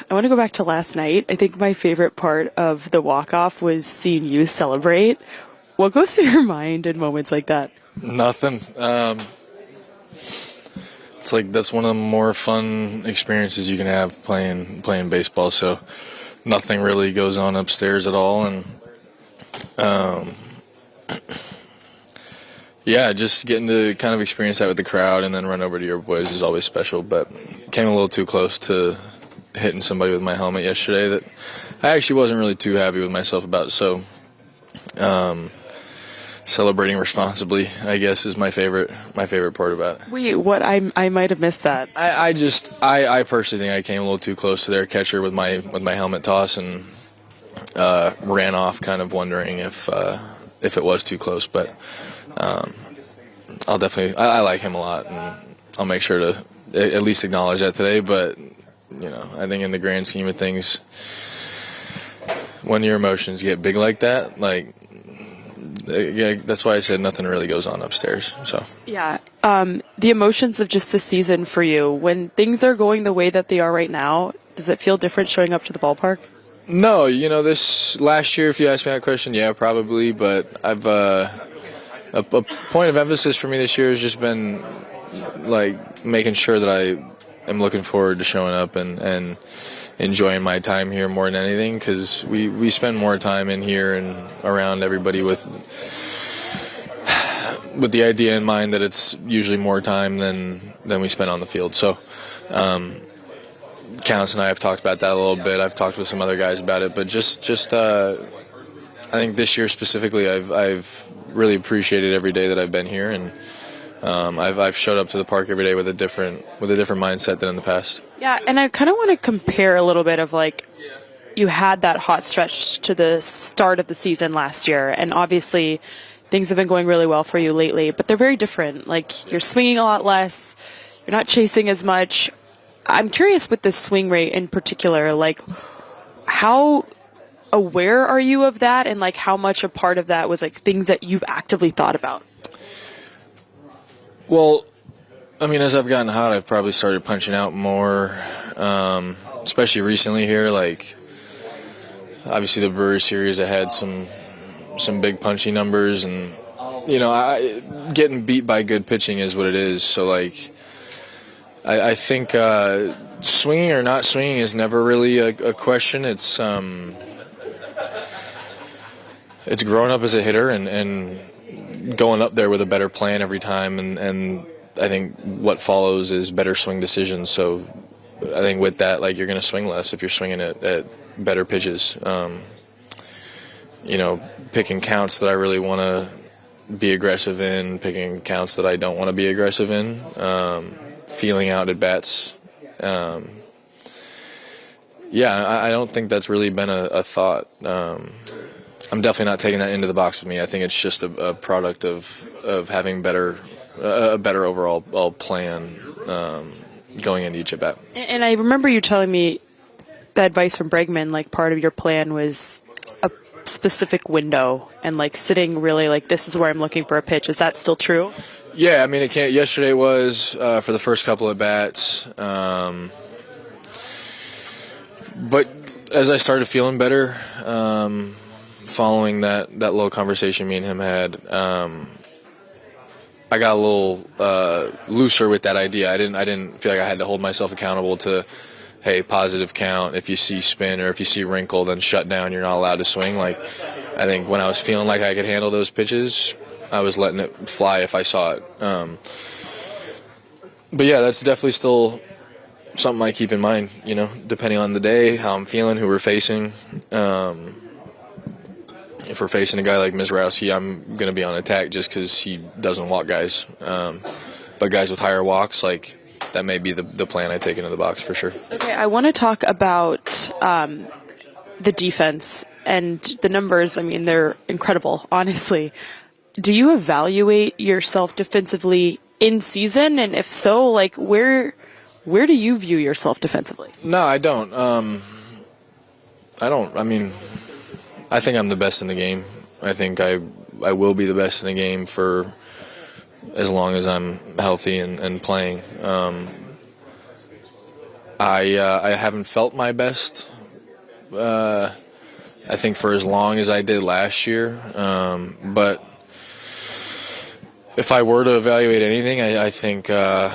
I want to go back to last night. I think my favorite part of the walk-off was seeing you celebrate. What goes through your mind in moments like that? Nothing. It's like that's one of the more fun experiences you can have playing baseball. So nothing really goes on upstairs at all, and yeah, just getting to kind of experience that with the crowd and then run over to your boys is always special. But came a little too close to hitting somebody with my helmet yesterday that I actually wasn't really too happy with myself about. So celebrating responsibly, I guess, is my favorite part about it. Wait, what? I might have missed that. I personally think I came a little too close to their catcher with my helmet toss and ran off, kind of wondering if it was too close. But I'll definitely I like him a lot, and I'll make sure to at least acknowledge that today. But I think in the grand scheme of things, when your emotions get big like that, that's why I said nothing really goes on upstairs. So yeah, the emotions of just the season for you, when things are going the way that they are right now, does it feel different showing up to the ballpark? No, this last year, if you ask me that question, yeah, probably. But I've a point of emphasis for me this year has just been making sure that I am looking forward to showing up and enjoying my time here more than anything, because we spend more time in here and around everybody with the idea in mind that it's usually more time than we spend on the field. So Counts and I have talked about that a little bit. I've talked with some other guys about it, but just I think this year specifically, I've really appreciated every day that I've been here, and I've showed up to the park every day with a different mindset than in the past. Yeah, and I kind of want to compare a little bit of you had that hot stretch to the start of the season last year, and obviously things have been going really well for you lately, but they're very different. You're swinging a lot less, you're not chasing as much. I'm curious with the swing rate in particular, how aware are you of that, and how much a part of that was things that you've actively thought about? Well, I mean, as I've gotten hot, I've probably started punching out more, especially recently here. Obviously the Brewery Series, I had some big punchy numbers, and getting beat by good pitching is what it is. So I think swinging or not swinging is never really a question. It's growing up as a hitter and going up there with a better plan every time, and I think what follows is better swing decisions. So I think with that, you're going to swing less if you're swinging at better pitches. Picking counts that I really want to be aggressive in, picking counts that I don't want to be aggressive in, feeling out at bats. I don't think that's really been a thought. I'm definitely not taking that into the box with me. I think it's just a product of having a better overall plan going into each at bat. And I remember you telling me the advice from Bregman, part of your plan was a specific window and sitting really this is where I'm looking for a pitch. Is that still true? Yeah, I mean, yesterday was for the first couple of bats, but as I started feeling better, following that little conversation me and him had, I got a little looser with that idea. I didn't feel like I had to hold myself accountable to, hey, positive count. If you see spin or if you see wrinkle, then shut down. You're not allowed to swing. I think when I was feeling like I could handle those pitches, I was letting it fly if I saw it. But yeah, that's definitely still something I keep in mind, depending on the day, how I'm feeling, who we're facing. If we're facing a guy like Mizrowski, I'm going to be on attack just because he doesn't walk guys. But guys with higher walks, that may be the plan I take into the box for sure. Okay, I want to talk about the defense and the numbers. I mean, they're incredible, honestly. Do you evaluate yourself defensively in season? And if so, where do you view yourself defensively? No, I don't. I mean, I think I'm the best in the game. I think I will be the best in the game for as long as I'm healthy and playing. I haven't felt my best. I think for as long as I did last year, but if I were to evaluate anything, I think the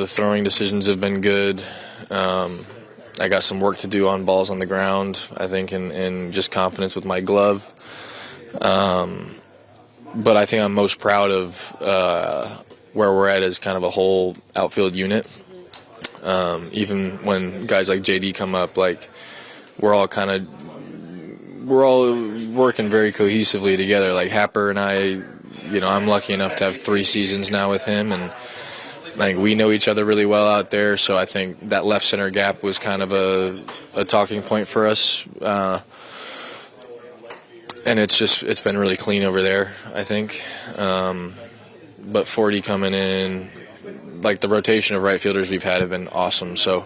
throwing decisions have been good. I got some work to do on balls on the ground, I think, and just confidence with my glove. But I think I'm most proud of where we're at as kind of a whole outfield unit. Even when guys like JD come up, like we're all working very cohesively together. Like Happer and I, I'm lucky enough to have 3 seasons now with him, and like we know each other really well out there. So I think that left center gap was kind of a talking point for us. And it's been really clean over there, I think. But 40 coming in, like the rotation of right fielders we've had have been awesome. So,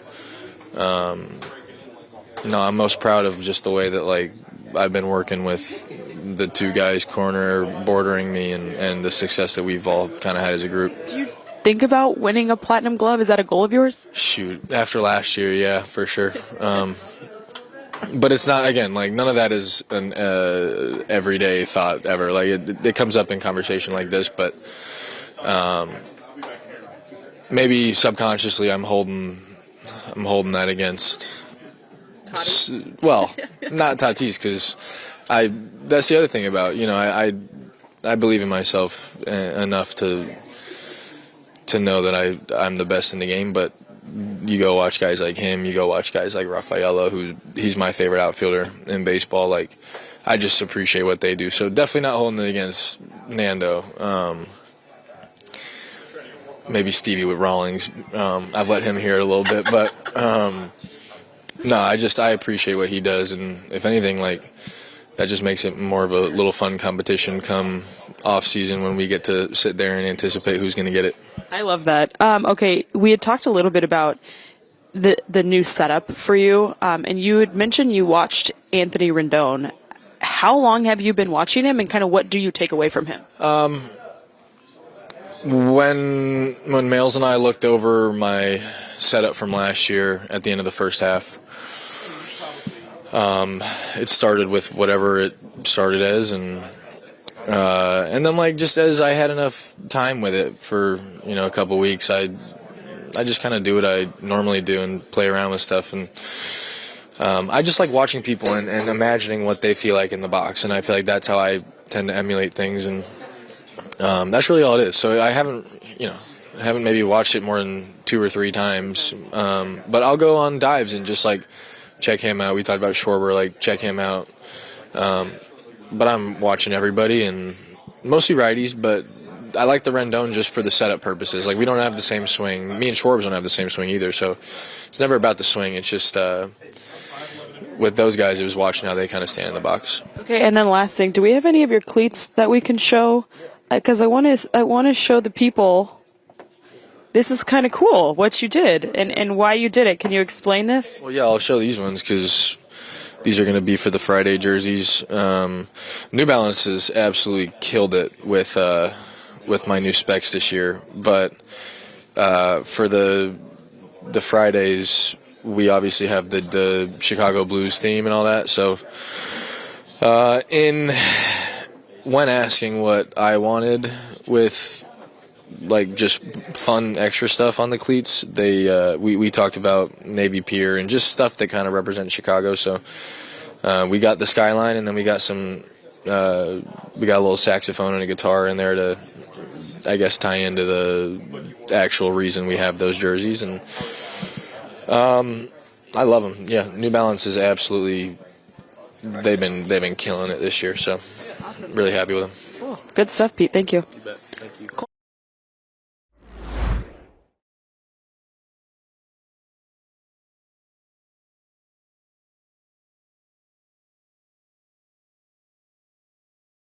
no, I'm most proud of just the way that like I've been working with the 2 guys corner bordering me and the success that we've all kind of had as a group. Do you think about winning a platinum glove? Is that a goal of yours? Shoot, after last year, yeah, for sure. But it's not, again, like none of that is an everyday thought ever. Like it comes up in conversation like this, but maybe subconsciously I'm holding that against. Well, not Tatis, because that's the other thing about, I believe in myself enough to know that I'm the best in the game, but you go watch guys like him, you go watch guys like Rafaela, he's my favorite outfielder in baseball. Like, I just appreciate what they do. So definitely not holding it against Nando. Maybe Stevie with Rawlings. I've let him hear it a little bit, but no, I appreciate what he does, and if anything, like that just makes it more of a little fun competition come off season when we get to sit there and anticipate who's going to get it. I love that. Okay, we had talked a little bit about the new setup for you, and you had mentioned you watched Anthony Rendon. How long have you been watching him, and kind of what do you take away from him? When Males and I looked over my setup from last year at the end of the first half, it started with whatever it started as, and then like just as I had enough time with it for a couple weeks, I just kind of do what I normally do and play around with stuff, and I just like watching people and imagining what they feel like in the box, and I feel like that's how I tend to emulate things, and that's really all it is. So I haven't maybe watched it more than 2 or 3 times, but I'll go on dives and just like check him out. We talked about Schwarber, like check him out. But I'm watching everybody, and mostly righties, but I like the Rendon just for the setup purposes. Like we don't have the same swing. Me and Schwarber don't have the same swing either, so it's never about the swing. It's just with those guys, it was watching how they kind of stand in the box. Okay, and then last thing, do we have any of your cleats that we can show? Because I want to show the people. This is kind of cool what you did and why you did it. Can you explain this? Well, yeah, I'll show these ones because these are going to be for the Friday jerseys. New Balance has absolutely killed it with my new specs this year. But for the Fridays, we obviously have the Chicago Blues theme and all that. So when asking what I wanted with like just fun extra stuff on the cleats, we talked about Navy Pier and just stuff that kind of represents Chicago. So we got the Skyline, and then we got a little saxophone and a guitar in there to, I guess, tie into the actual reason we have those jerseys. And I love them. Yeah, New Balance is absolutely, they've been killing it this year. So awesome. Really happy with them. Cool. Good stuff, Pete. Thank you. You bet.